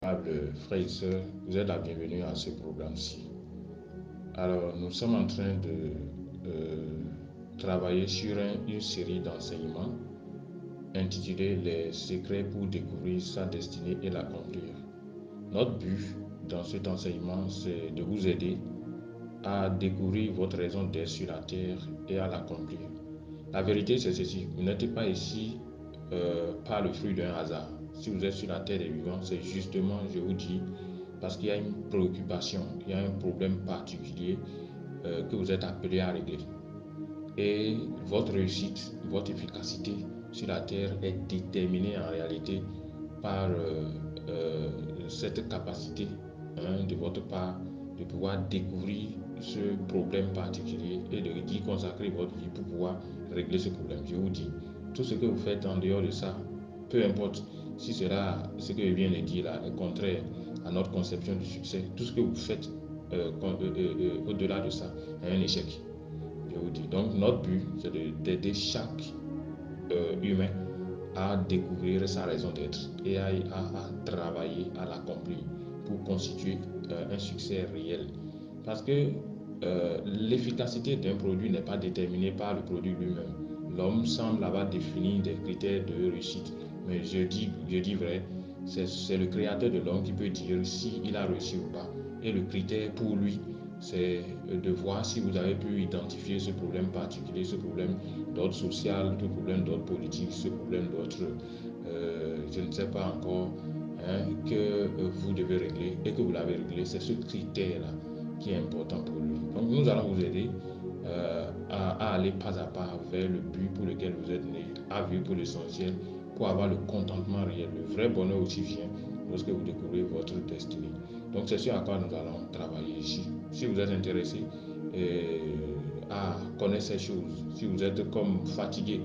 Frères et sœurs, vous êtes la bienvenue à ce programme-ci. Alors, nous sommes en train de travailler sur une série d'enseignements intitulée Les secrets pour découvrir sa destinée et l'accomplir. Notre but dans cet enseignement, c'est de vous aider à découvrir votre raison d'être sur la terre et à l'accomplir. La vérité, c'est ceci: vous n'êtes pas ici par le fruit d'un hasard. Si vous êtes sur la terre des vivants, c'est justement, je vous dis, parce qu'il y a une préoccupation, il y a un problème particulier que vous êtes appelé à régler. Et votre réussite, votre efficacité sur la terre est déterminée en réalité par cette capacité de votre part de pouvoir découvrir ce problème particulier et d'y consacrer votre vie pour pouvoir régler ce problème. Je vous dis, tout ce que vous faites en dehors de ça, peu importe si cela, ce que je viens de dire là, est contraire à notre conception du succès, tout ce que vous faites au-delà de ça est un échec. Je vous dis. Donc notre but, c'est d'aider chaque humain à découvrir sa raison d'être et à travailler, à l'accomplir pour constituer un succès réel. Parce que l'efficacité d'un produit n'est pas déterminée par le produit lui-même. L'homme semble avoir défini des critères de réussite, mais je dis vrai, c'est le créateur de l'homme qui peut dire s'il a réussi ou pas. Et le critère pour lui, c'est de voir si vous avez pu identifier ce problème particulier, ce problème d'ordre social, ce problème d'ordre politique, ce problème d'ordre, je ne sais pas encore, que vous devez régler et que vous l'avez réglé. C'est ce critère-là qui est important pour lui. Donc nous allons vous aider à aller pas à pas vers le but pour lequel vous êtes né, à vivre pour l'essentiel, pour avoir le contentement réel. Le vrai bonheur aussi vient lorsque vous découvrez votre destinée. Donc c'est ce à quoi nous allons travailler ici. Si vous êtes intéressé à connaître ces choses, si vous êtes comme fatigué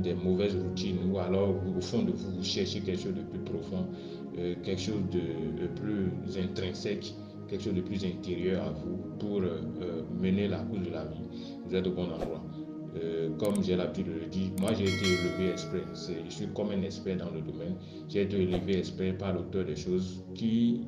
des mauvaises routines, ou alors au fond de vous, vous cherchez quelque chose de plus profond, quelque chose de plus intrinsèque, quelque chose de plus intérieur à vous pour mener la course de la vie, vous êtes au bon endroit. Comme j'ai l'habitude de le dire, moi j'ai été élevé expert, je suis comme un expert dans le domaine. J'ai été élevé expert par l'auteur des choses qui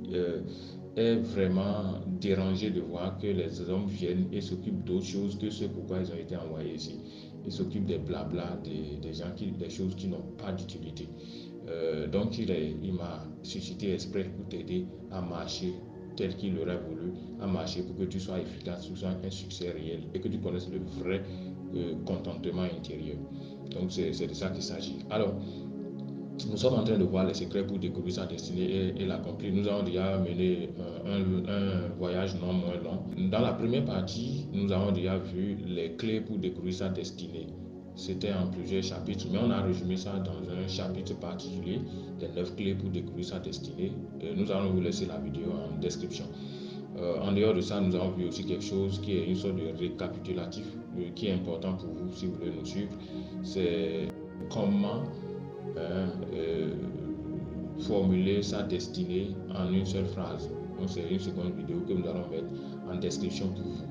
est vraiment dérangé de voir que les hommes viennent et s'occupent d'autres choses que ce pourquoi ils ont été envoyés ici. Ils s'occupent des blabla, des gens des choses qui n'ont pas d'utilité. Donc il m'a suscité exprès pour t'aider à marcher tel qu'il aurait voulu, à marcher pour que tu sois efficace, tu sois un succès réel et que tu connaisses le vrai contentement intérieur. Donc c'est de ça qu'il s'agit. Alors, nous sommes en train de voir les secrets pour découvrir sa destinée et l'accomplir. Nous avons déjà mené un voyage non moins long. Dans la première partie, nous avons déjà vu les clés pour découvrir sa destinée. C'était en plusieurs chapitres, mais on a résumé ça dans un chapitre particulier, les 9 clés pour découvrir sa destinée. Nous allons vous laisser la vidéo en description. En dehors de ça, nous avons vu aussi quelque chose qui est une sorte de récapitulatif qui est important pour vous si vous voulez nous suivre. C'est comment formuler sa destinée en une seule phrase. Donc c'est une seconde vidéo que nous allons mettre en description pour vous.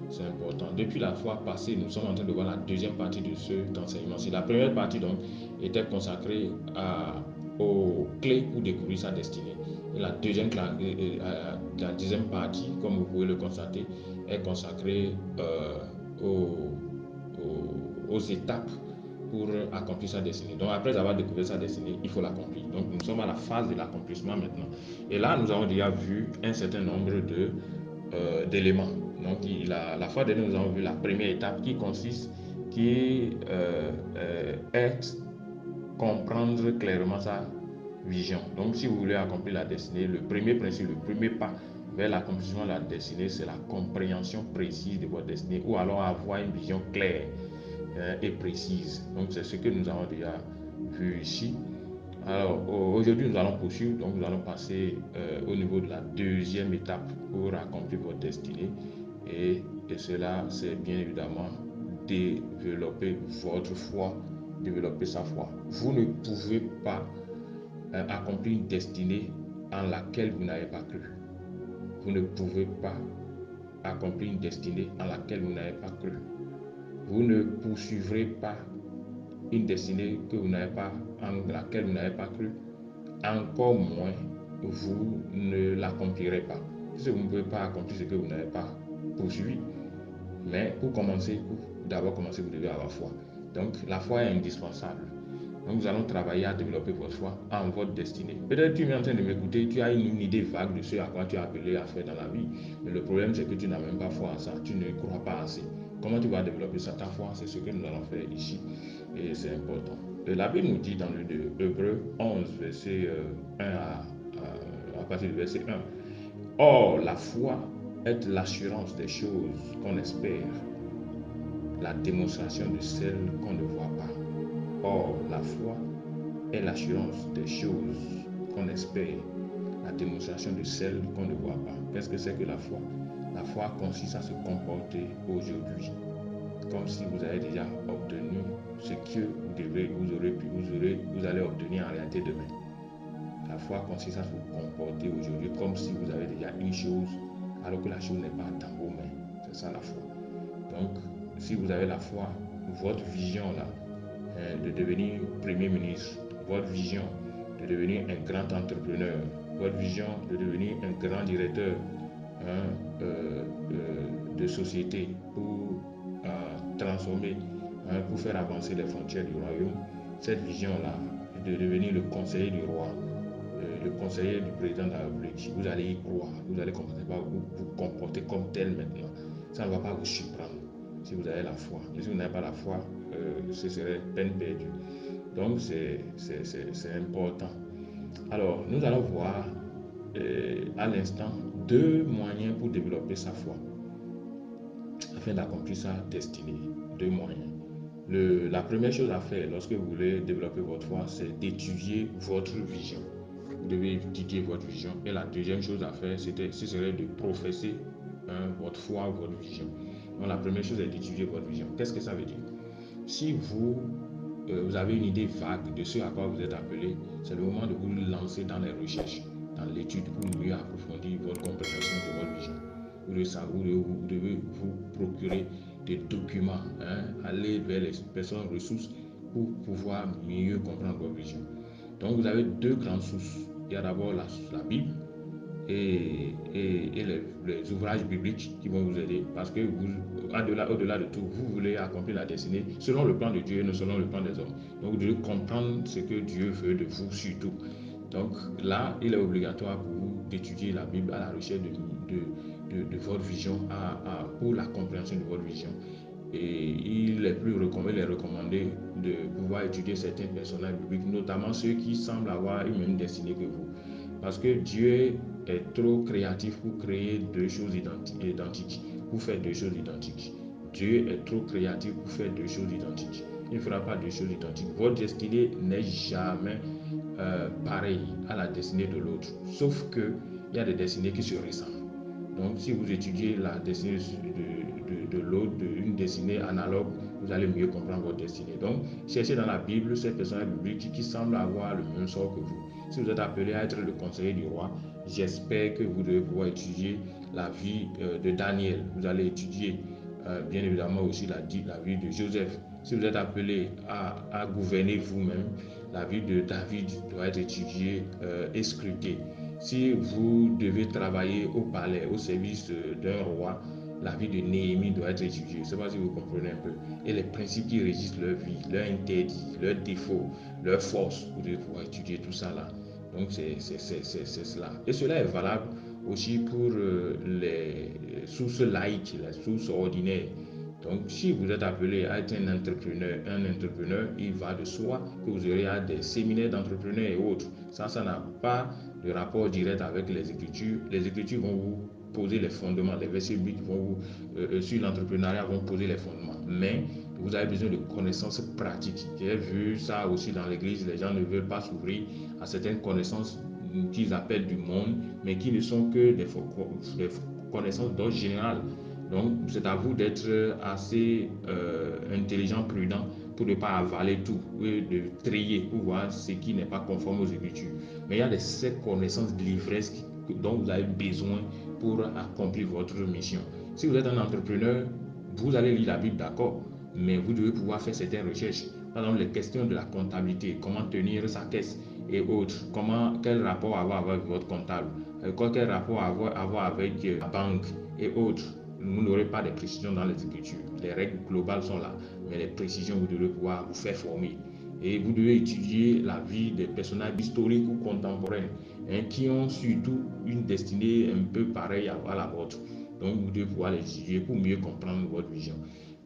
C'est important. Depuis la fois passée, nous sommes en train de voir la deuxième partie de cet enseignement-ci. La première partie donc était consacrée aux clés pour découvrir sa destinée. Et la deuxième partie, comme vous pouvez le constater, est consacrée aux étapes pour accomplir sa destinée. Donc après avoir découvert sa destinée, il faut l'accomplir. Donc nous sommes à la phase de l'accomplissement maintenant. Et là, nous avons déjà vu un certain nombre d'éléments. Donc la fois dernière, nous avons vu la première étape qui est comprendre clairement sa vision. Donc si vous voulez accomplir la destinée, le premier principe, le premier pas vers l'accomplissement de la destinée, c'est la compréhension précise de votre destinée, ou alors avoir une vision claire et précise. Donc c'est ce que nous avons déjà vu ici. Alors aujourd'hui nous allons poursuivre, donc nous allons passer au niveau de la deuxième étape pour accomplir votre destinée, et cela c'est bien évidemment développer votre foi, développer sa foi. Vous ne pouvez pas accomplir une destinée en laquelle vous n'avez pas cru. Vous ne pouvez pas accomplir une destinée en laquelle vous n'avez pas cru. Vous ne poursuivrez pas une destinée que vous n'avez pas, en laquelle vous n'avez pas cru, encore moins vous ne l'accomplirez pas. Si vous ne pouvez pas accomplir ce que vous n'avez pas poursuivi. Mais pour commencer, pour d'abord commencer, vous devez avoir foi. Donc la foi est indispensable. Donc nous allons travailler à développer votre foi en votre destinée. Peut-être tu es en train de m'écouter, tu as une idée vague de ce à quoi tu es appelé à faire dans la vie. Mais le problème c'est que tu n'as même pas foi en ça, tu ne crois pas assez. Comment tu vas développer ça? Ta foi, c'est ce que nous allons faire ici. Et c'est important. Et la Bible nous dit dans le Hébreu 11, verset 1 à partir du verset 1. Or, la foi est l'assurance des choses qu'on espère, la démonstration de celles qu'on ne voit pas. Or, la foi est l'assurance des choses qu'on espère, la démonstration de celles qu'on ne voit pas. Qu'est-ce que c'est que la foi? La foi consiste à se comporter aujourd'hui, comme si vous avez déjà obtenu ce que vous allez obtenir en réalité demain. La foi consiste à se comporter aujourd'hui comme si vous avez déjà une chose, alors que la chose n'est pas dans vos mains. C'est ça la foi. Donc, si vous avez la foi, votre vision là, de devenir Premier ministre, votre vision de devenir un grand entrepreneur, votre vision de devenir un grand directeur de société pour transformer, pour faire avancer les frontières du royaume, cette vision-là, de devenir le conseiller du roi, le conseiller du président de la République, vous allez y croire, vous allez commencer par vous comporter comme tel maintenant. Ça ne va pas vous surprendre si vous avez la foi. Mais si vous n'avez pas la foi, ce serait peine perdue. Donc c'est important. Alors nous allons voir à l'instant 2 moyens pour développer sa foi afin d'accomplir sa destinée. 2 moyens. La première chose à faire lorsque vous voulez développer votre foi, c'est d'étudier votre vision. Vous devez étudier votre vision. Et la deuxième chose à faire, ce serait de professer votre foi, votre vision. Donc la première chose est d'étudier votre vision. Qu'est-ce que ça veut dire? Si vous avez une idée vague de ce à quoi vous êtes appelé, c'est le moment de vous lancer dans les recherches, dans l'étude pour mieux approfondir votre compréhension de votre vision. Vous devez vous procurer des documents, aller vers les personnes ressources pour pouvoir mieux comprendre votre vision. Donc vous avez 2 grandes sources. Il y a d'abord la Bible et les ouvrages bibliques qui vont vous aider, parce que au-delà de tout, vous voulez accomplir la destinée selon le plan de Dieu et non selon le plan des hommes. Donc vous devez comprendre ce que Dieu veut de vous surtout. Donc là, il est obligatoire pour vous d'étudier la Bible à la recherche de votre vision, pour la compréhension de votre vision. Et il est recommandé de pouvoir étudier certains personnages bibliques, notamment ceux qui semblent avoir une même destinée que vous. Parce que Dieu est trop créatif pour créer 2 choses identiques, pour faire 2 choses identiques. Dieu est trop créatif pour faire 2 choses identiques. Il ne fera pas 2 choses identiques. Votre destinée n'est jamais pareille à la destinée de l'autre, sauf qu'il y a des destinées qui se ressemblent. Donc, si vous étudiez la destinée de l'autre, une destinée analogue, vous allez mieux comprendre votre destinée. Donc, cherchez dans la Bible ces personnages bibliques qui semblent avoir le même sort que vous. Si vous êtes appelé à être le conseiller du roi, j'espère que vous devez pouvoir étudier la vie de Daniel. Vous allez étudier bien évidemment aussi la vie de Joseph. Si vous êtes appelé à gouverner vous-même, la vie de David doit être étudiée et scrutée. Si vous devez travailler au palais, au service d'un roi, la vie de Néhémie doit être étudiée. Je ne sais pas si vous comprenez un peu. Et les principes qui régissent leur vie, leurs interdits, leurs défauts, leurs forces, vous devez pouvoir étudier tout ça là. Donc c'est cela. Et cela est valable aussi pour les sources laïques, les sources ordinaires. Donc, si vous êtes appelé à être un entrepreneur, il va de soi que vous aurez à des séminaires d'entrepreneurs et autres. Ça n'a pas de rapport direct avec les Écritures. Les Écritures vont vous poser les fondements. Les versets bibliques sur l'entrepreneuriat vont poser les fondements. Mais vous avez besoin de connaissances pratiques. J'ai vu ça aussi dans l'église. Les gens ne veulent pas s'ouvrir à certaines connaissances qu'ils appellent du monde, mais qui ne sont que des connaissances d'ordre général. Donc, c'est à vous d'être assez intelligent, prudent, pour ne pas avaler tout, et de trier pour voir ce qui n'est pas conforme aux Écritures. Mais il y a ces connaissances de l'ivresse dont vous avez besoin pour accomplir votre mission. Si vous êtes un entrepreneur, vous allez lire la Bible, d'accord, mais vous devez pouvoir faire certaines recherches. Par exemple, les questions de la comptabilité, comment tenir sa caisse. et autres. Quel rapport avoir avec votre comptable, quel rapport avoir avec la banque et autres. Vous n'aurez pas de précisions dans les écritures. Les règles globales sont là, mais les précisions, vous devez pouvoir vous faire former. Et vous devez étudier la vie des personnages historiques ou contemporains qui ont surtout une destinée un peu pareille à la vôtre. Donc, vous devez pouvoir les étudier pour mieux comprendre votre vision.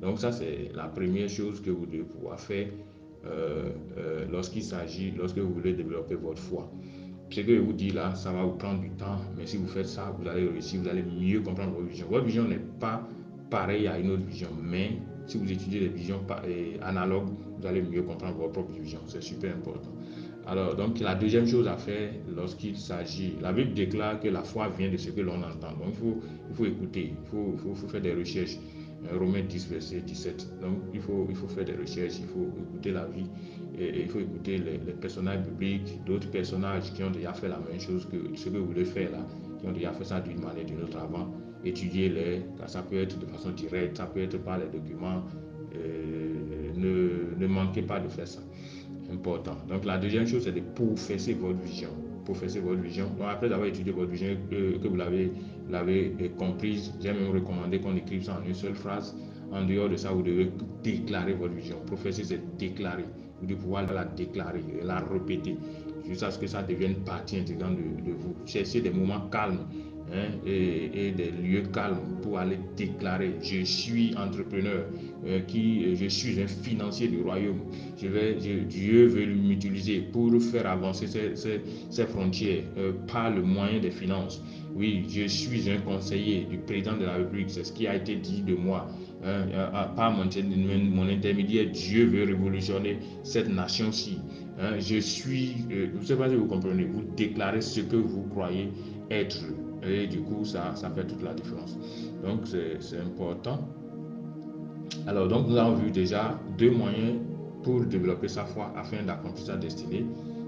Donc, ça, c'est la première chose que vous devez pouvoir faire lorsque vous voulez développer votre foi. Ce que je vous dis là, ça va vous prendre du temps, mais si vous faites ça, vous allez réussir, vous allez mieux comprendre votre vision. Votre vision n'est pas pareille à une autre vision, mais si vous étudiez les visions analogues, vous allez mieux comprendre votre propre vision. C'est super important. Alors, donc, la deuxième chose à faire lorsqu'il s'agit, la Bible déclare que la foi vient de ce que l'on entend. Donc, il faut écouter, il faut faire des recherches. Romains 10, verset 17. Donc, il faut faire des recherches, il faut écouter la vie, et il faut écouter les personnages bibliques, d'autres personnages qui ont déjà fait la même chose que ce que vous voulez faire là, qui ont déjà fait ça d'une manière ou d'une autre avant. Étudiez-les, ça peut être de façon directe, ça peut être par les documents. Ne manquez pas de faire ça. Important. Donc, la deuxième chose, c'est de professer votre vision. Professer votre vision. Donc, après avoir étudié votre vision, que vous l'avez comprise, j'ai même recommandé qu'on écrive ça en une seule phrase. En dehors de ça, vous devez déclarer votre vision. Professer, c'est déclarer. Vous devez pouvoir la déclarer, la répéter, jusqu'à ce que ça devienne partie intégrante de vous. Cherchez des moments calmes et des lieux calmes pour aller déclarer: je suis entrepreneur, je suis un financier du royaume. Dieu veut m'utiliser pour faire avancer ces frontières par le moyen des finances. Oui, je suis un conseiller du président de la République, c'est ce qui a été dit de moi. Par mon intermédiaire, Dieu veut révolutionner cette nation-ci. Je ne sais pas si vous comprenez, vous déclarez ce que vous croyez être. Et du coup, ça fait toute la différence. Donc, c'est important. Alors, donc, nous avons vu déjà deux moyens pour développer sa foi afin d'accomplir sa destinée.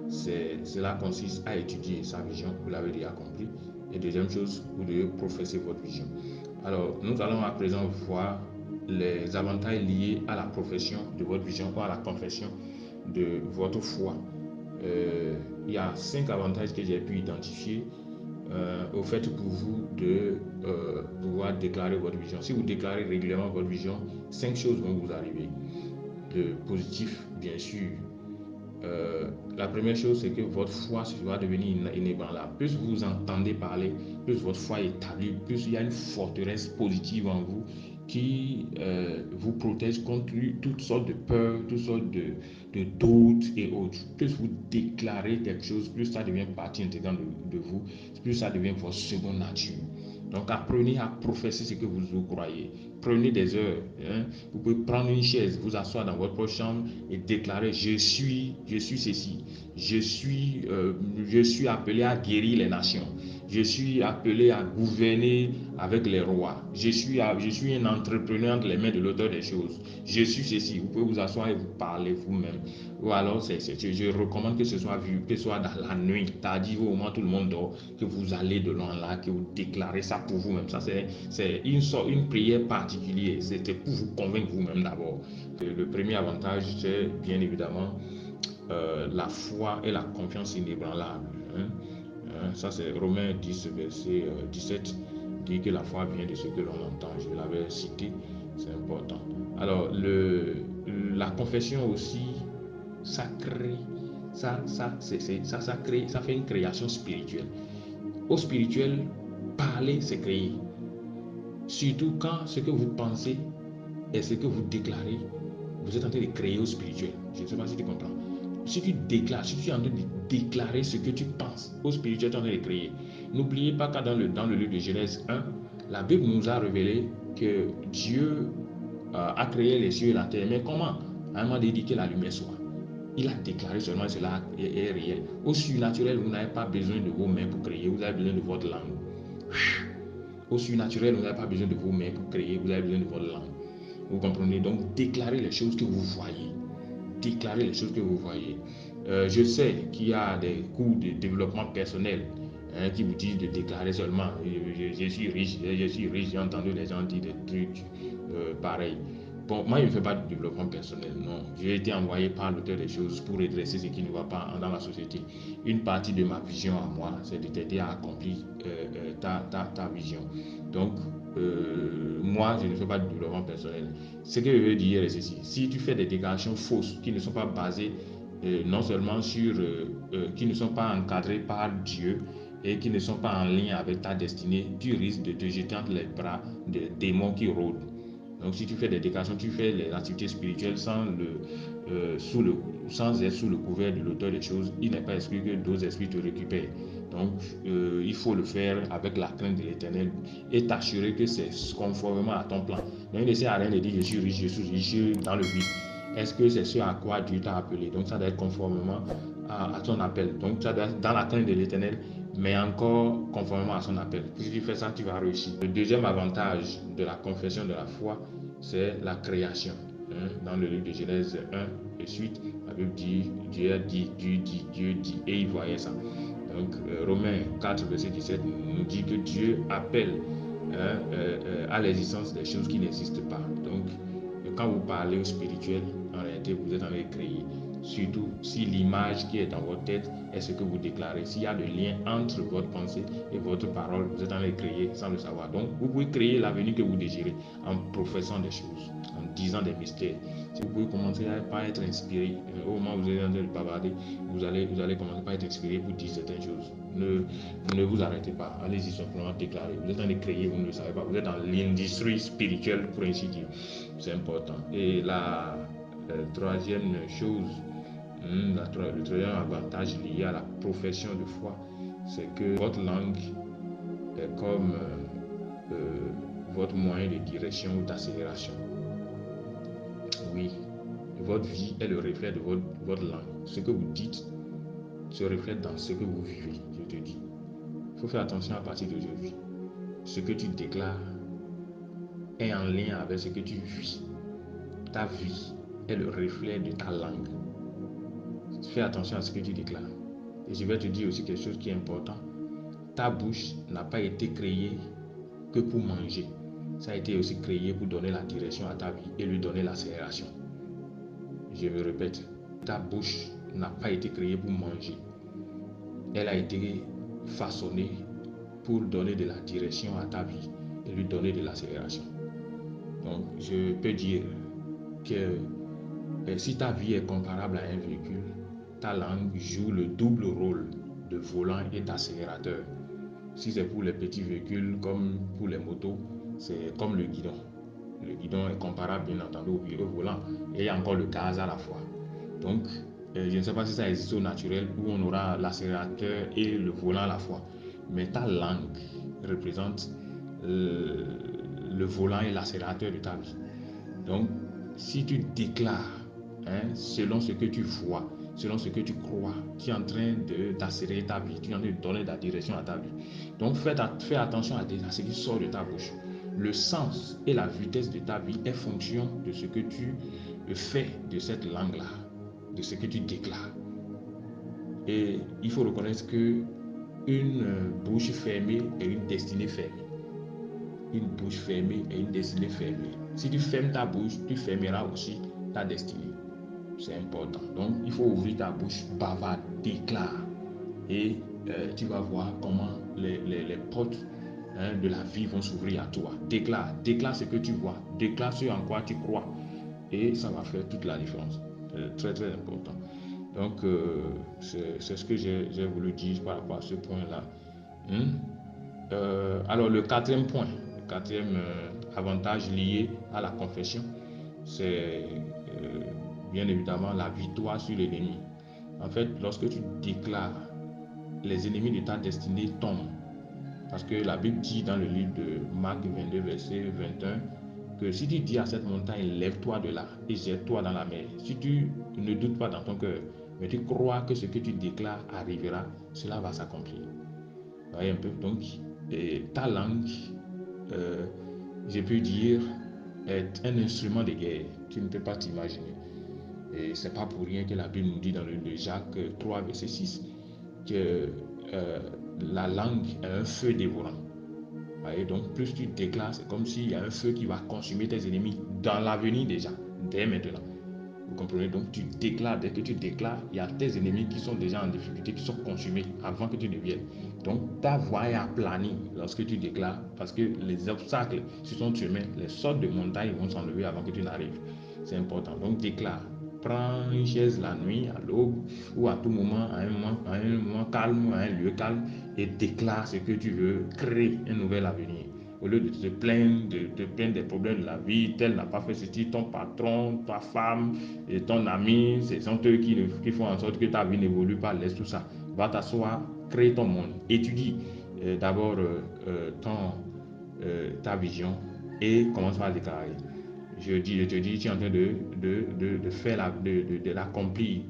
Cela consiste à étudier sa vision, vous l'avez déjà compris. Et deuxième chose, vous devez professer votre vision. Alors, nous allons à présent voir les avantages liés à la profession de votre vision ou à la confession de votre foi. Il y a 5 avantages que j'ai pu identifier au fait pour vous de pouvoir déclarer votre vision. Si vous déclarez régulièrement votre vision, 5 choses vont vous arriver. De positif, bien sûr. La première chose, c'est que votre foi va devenir inébranlable. Plus vous entendez parler, plus votre foi est établie, plus il y a une forteresse positive en vous qui vous protège contre toutes sortes de peurs, toutes sortes de doutes et autres. Plus vous déclarez quelque chose, plus ça devient partie intégrante de vous, plus ça devient votre seconde nature. Donc apprenez à professer ce que vous croyez. Prenez des heures. Vous pouvez prendre une chaise, vous asseoir dans votre chambre et déclarer: je suis ceci. Je suis appelé à guérir les nations. Je suis appelé à gouverner avec les rois. Je suis un entrepreneur entre les mains de l'auteur des choses. Je suis ceci. Vous pouvez vous asseoir et vous parler vous-même. Ou alors, je recommande que ce soit vu, que ce soit dans la nuit, c'est-à-dire au moment où tout le monde dort, que vous allez de loin là, que vous déclarez ça pour vous-même. Ça, c'est une prière particulière. C'était pour vous convaincre vous-même d'abord. Le premier avantage, c'est bien évidemment la foi et la confiance inébranlable. Ça, c'est Romains 10, verset 17, dit que la foi vient de ce que l'on entend. Je l'avais cité, c'est important. Alors, la confession aussi, ça crée, ça fait une création spirituelle. Au spirituel, parler, c'est créer. Surtout quand ce que vous pensez et ce que vous déclarez, vous êtes en train de créer au spirituel. Je ne sais pas si tu comprends. Si tu déclares, si tu es en train de déclarer ce que tu penses au spirituel, tu es en train de créer. N'oubliez pas que dans le livre de Genèse 1, la Bible nous a révélé que Dieu a créé les cieux et la terre. Mais comment? À un moment donné, il dit que la lumière soit. Il a déclaré seulement cela est réel. Au surnaturel, vous n'avez pas besoin de vos mains pour créer, vous avez besoin de votre langue. Au surnaturel, vous n'avez pas besoin de vos mains pour créer, vous avez besoin de votre langue. Vous comprenez? Donc, déclarez les choses que vous voyez. Déclarez les choses que vous voyez. Je sais qu'il y a des cours de développement personnel qui vous disent de déclarer seulement: je suis riche, j'ai entendu les gens dire des trucs pareils. Bon, moi, je ne fais pas de développement personnel, non. J'ai été envoyé par l'auteur des choses pour redresser ce qui ne va pas dans la société. Une partie de ma vision à moi, c'est de t'aider à accomplir ta vision. Donc, moi, je ne fais pas de développement personnel. Ce que je veux dire est ceci. Si tu fais des déclarations fausses qui ne sont pas basées non seulement qui ne sont pas encadrées par Dieu et qui ne sont pas en lien avec ta destinée, tu risques de te jeter entre les bras des démons qui rôdent. Donc, si tu fais des déclarations, tu fais les activités spirituelles sans être sous le couvert de l'auteur des choses, il n'est pas exclu que d'autres esprits te récupèrent. Donc, il faut le faire avec la crainte de l'Éternel et t'assurer que c'est conformément à ton plan. Donc, il ne sert à rien de dire je suis riche, je suis dans le vide. Est-ce que c'est ce à quoi Dieu t'a appelé? Donc, ça doit être conformément à ton appel. Donc, ça doit être dans la crainte de l'Éternel, mais encore conformément à son appel. Si tu fais ça, tu vas réussir. Le deuxième avantage de la confession de la foi, c'est la création. Dans le livre de Genèse 1 et suite, la Bible dit, Dieu dit, et il voyait ça. Donc, Romains 4, verset 17 nous dit que Dieu appelle à l'existence des choses qui n'existent pas. Donc, quand vous parlez au spirituel, en réalité, vous êtes en train de créer. Surtout si l'image qui est dans votre tête est ce que vous déclarez. S'il y a le lien entre votre pensée et votre parole, vous êtes en train de créer sans le savoir. Donc, vous pouvez créer l'avenir que vous désirez en professant des choses, en disant des mystères. Si vous pouvez commencer par être inspiré, au moment où vous êtes en train de bavarder, vous allez commencer par être inspiré pour dire certaines choses. Ne vous arrêtez pas. Allez-y simplement déclarer. Vous êtes en train de créer, vous ne le savez pas. Vous êtes dans l'industrie spirituelle, pour ainsi dire. C'est important. Et la troisième chose, le troisième avantage lié à la profession de foi, c'est que votre langue est comme votre moyen de direction ou d'accélération. Oui, votre vie est le reflet de votre langue. Ce que vous dites se reflète dans ce que vous vivez, je te dis. Il faut faire attention à partir d'aujourd'hui. Ce que tu déclares est en lien avec ce que tu vis. Ta vie est le reflet de ta langue. Fais attention à ce que tu déclares. Et je vais te dire aussi quelque chose qui est important. Ta bouche n'a pas été créée que pour manger. Ça a été aussi créé pour donner la direction à ta vie et lui donner l'accélération. Je me répète, ta bouche n'a pas été créée pour manger. Elle a été façonnée pour donner de la direction à ta vie et lui donner de l'accélération. Donc, je peux dire que si ta vie est comparable à un véhicule, ta langue joue le double rôle de volant et d'accélérateur. Si c'est pour les petits véhicules comme pour les motos, c'est comme le guidon. Le guidon est comparable bien entendu au volant et il y a encore le gaz à la fois. Donc, je ne sais pas si ça existe au naturel où on aura l'accélérateur et le volant à la fois. Mais ta langue représente le volant et l'accélérateur de ta vie. Donc, si tu déclares selon ce que tu vois, selon ce que tu crois, tu es en train d'accélérer ta vie, tu es en train de donner de la direction à ta vie. Donc, fais attention à ce qui sort de ta bouche. Le sens et la vitesse de ta vie est fonction de ce que tu fais de cette langue-là, de ce que tu déclares. Et il faut reconnaître que une bouche fermée est une destinée fermée. Une bouche fermée est une destinée fermée. Si tu fermes ta bouche, tu fermeras aussi ta destinée. C'est important. Donc, il faut ouvrir ta bouche, bavarde, déclare. Et tu vas voir comment les portes de la vie vont s'ouvrir à toi. Déclare ce que tu vois. Déclare ce en quoi tu crois. Et ça va faire toute la différence. Très, très important. Donc, c'est ce que j'ai voulu dire par rapport à ce point-là. Alors, le quatrième point, le quatrième avantage lié à la confession, c'est bien évidemment la victoire sur l'ennemi. En fait, lorsque tu déclares, les ennemis de ta destinée tombent. Parce que la Bible dit dans le livre de Marc 22, verset 21, que si tu dis à cette montagne, lève-toi de là et jette-toi dans la mer, si tu ne doutes pas dans ton cœur, mais tu crois que ce que tu déclares arrivera, cela va s'accomplir. Vous voyez un peu? Donc, ta langue, je peux dire, est un instrument de guerre. Tu ne peux pas t'imaginer. Et ce n'est pas pour rien que la Bible nous dit dans le livre de Jacques 3, verset 6, que la langue est un feu dévorant. Et donc, plus tu déclares, c'est comme s'il y a un feu qui va consumer tes ennemis dans l'avenir déjà, dès maintenant. Vous comprenez? Donc, tu déclares, dès que tu déclares, il y a tes ennemis qui sont déjà en difficulté, qui sont consumés avant que tu ne viennes. Donc, ta voie est aplanie lorsque tu déclares, parce que les obstacles sur ton chemin, les sortes de montagnes vont s'enlever avant que tu n'arrives. C'est important. Donc, déclare. Prends une chaise la nuit, à l'aube, ou à tout moment, à un moment calme, à un lieu calme, et déclare ce que tu veux, crée un nouvel avenir. Au lieu de te plaindre, des problèmes de la vie, tel n'a pas fait ceci, ton patron, ta femme, et ton ami, ce sont eux qui font en sorte que ta vie n'évolue pas, laisse tout ça. Va t'asseoir, crée ton monde, étudie d'abord ta vision et commence par déclarer. Je te dis, tu es en train de faire de l'accomplir,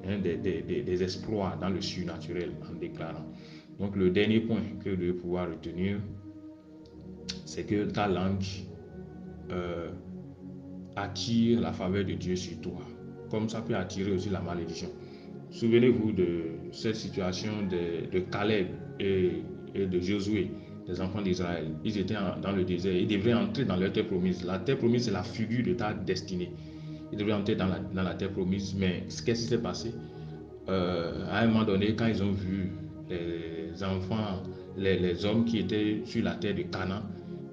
hein, des exploits dans le surnaturel en déclarant. Donc le dernier point que je vais pouvoir retenir, c'est que ta langue attire la faveur de Dieu sur toi, comme ça peut attirer aussi la malédiction. Souvenez-vous de cette situation de Caleb et de Josué, des enfants d'Israël. Ils étaient dans le désert, ils devraient entrer dans leur terre promise. La terre promise, c'est la figure de ta destinée. Ils devraient entrer dans la terre promise, mais qu'est-ce qui s'est passé? À un moment donné, quand ils ont vu les enfants, les hommes qui étaient sur la terre de Canaan,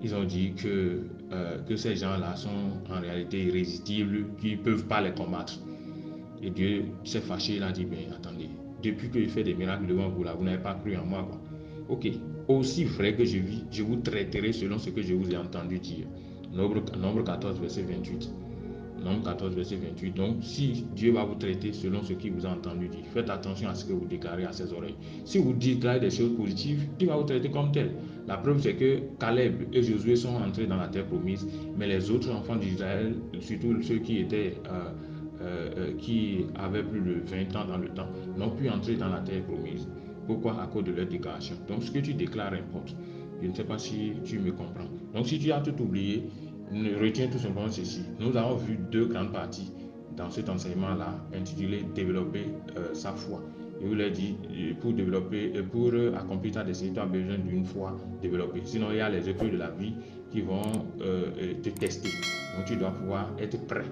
ils ont dit que ces gens-là sont en réalité irrésistibles, qu'ils ne peuvent pas les combattre. Et Dieu s'est fâché, il a dit, bien attendez, depuis que je fais des miracles devant vous, là, vous n'avez pas cru en moi, quoi. Ok, aussi vrai que je vis, je vous traiterai selon ce que je vous ai entendu dire. Nombre 14, verset 28. Nombre 14, verset 28. Donc, si Dieu va vous traiter selon ce qu'il vous a entendu dire, faites attention à ce que vous déclarez à ses oreilles. Si vous déclarez des choses positives, Dieu va vous traiter comme tel. La preuve, c'est que Caleb et Josué sont entrés dans la terre promise, mais les autres enfants d'Israël, surtout ceux qui étaient qui avaient plus de 20 ans dans le temps, n'ont pu entrer dans la terre promise. Pourquoi? À cause de leur déclaration. Donc, ce que tu déclares importe. Je ne sais pas si tu me comprends. Donc, si tu as tout oublié, retiens tout simplement ceci. Nous avons vu deux grandes parties dans cet enseignement-là, intitulé Développer sa foi. Je vous l'ai dit, pour accomplir ta destinée, tu as besoin d'une foi développée. Sinon, il y a les épreuves de la vie qui vont te tester. Donc, tu dois pouvoir être prêt.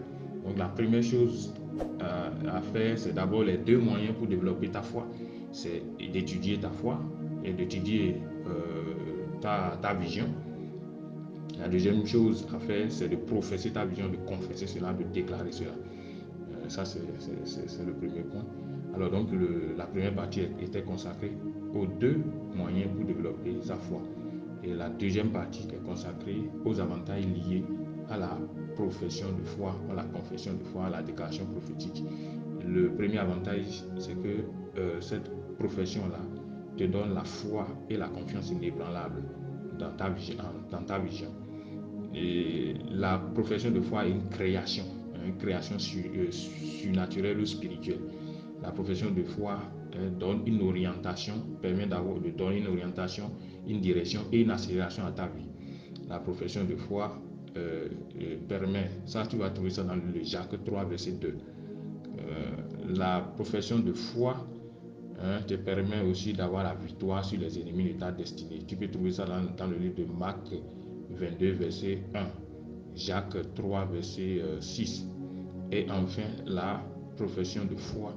Donc la première chose à faire, c'est d'abord les deux moyens pour développer ta foi. C'est d'étudier ta foi et d'étudier ta vision. La deuxième chose à faire, c'est de professer ta vision, de confesser cela, de déclarer cela. Ça, c'est le premier point. Alors donc, la première partie était consacrée aux deux moyens pour développer sa foi. Et la deuxième partie est consacrée aux avantages liés à la profession de foi, à la confession de foi, à la déclaration prophétique. Le premier avantage, c'est que cette profession-là te donne la foi et la confiance inébranlable dans ta vision. Et la profession de foi est une création surnaturelle ou spirituelle. La profession de foi donne une orientation, permet de donner une orientation, une direction et une accélération à ta vie. La profession de foi permet, ça tu vas trouver ça dans le Jacques 3, verset 2. La profession de foi te permet aussi d'avoir la victoire sur les ennemis de ta destinée. Tu peux trouver ça dans le livre de Marc 22, verset 1. Jacques 3, verset 6. Et enfin, la profession de foi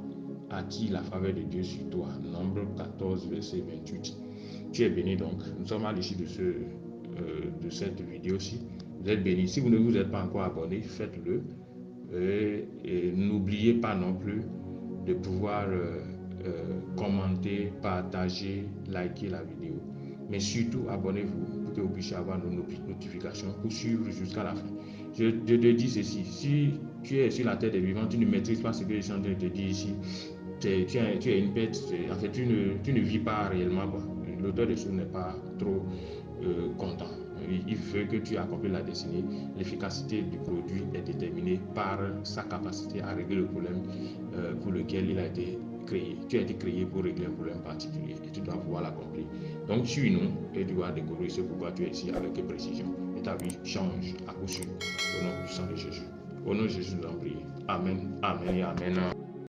attire la faveur de Dieu sur toi. Nombre 14, verset 28. Tu es béni donc. Nous sommes à l'issue de cette vidéo-ci. Vous êtes béni. Si vous ne vous êtes pas encore abonné, faites-le. Et n'oubliez pas non plus de pouvoir commenter, partager, liker la vidéo. Mais surtout, abonnez-vous pour que vous puissiez avoir nos notifications pour suivre jusqu'à la fin. Je te dis ceci, si tu es sur la terre des vivants, tu ne maîtrises pas ce que je suis en train de te dire ici, tu es une bête, en fait tu ne vis pas réellement. L'auteur des choses n'est pas trop content. Il veut que tu accomplisses la destinée. L'efficacité du produit est déterminée par sa capacité à régler le problème pour lequel il a été créé. Tu as été créé pour régler un problème particulier et tu dois pouvoir l'accomplir. Donc suis-nous et tu vas découvrir ce pourquoi tu es ici avec précision. Et ta vie change à coup sûr au nom puissant de Jésus. Au nom de Jésus, nous en prions. Amen, amen et amen.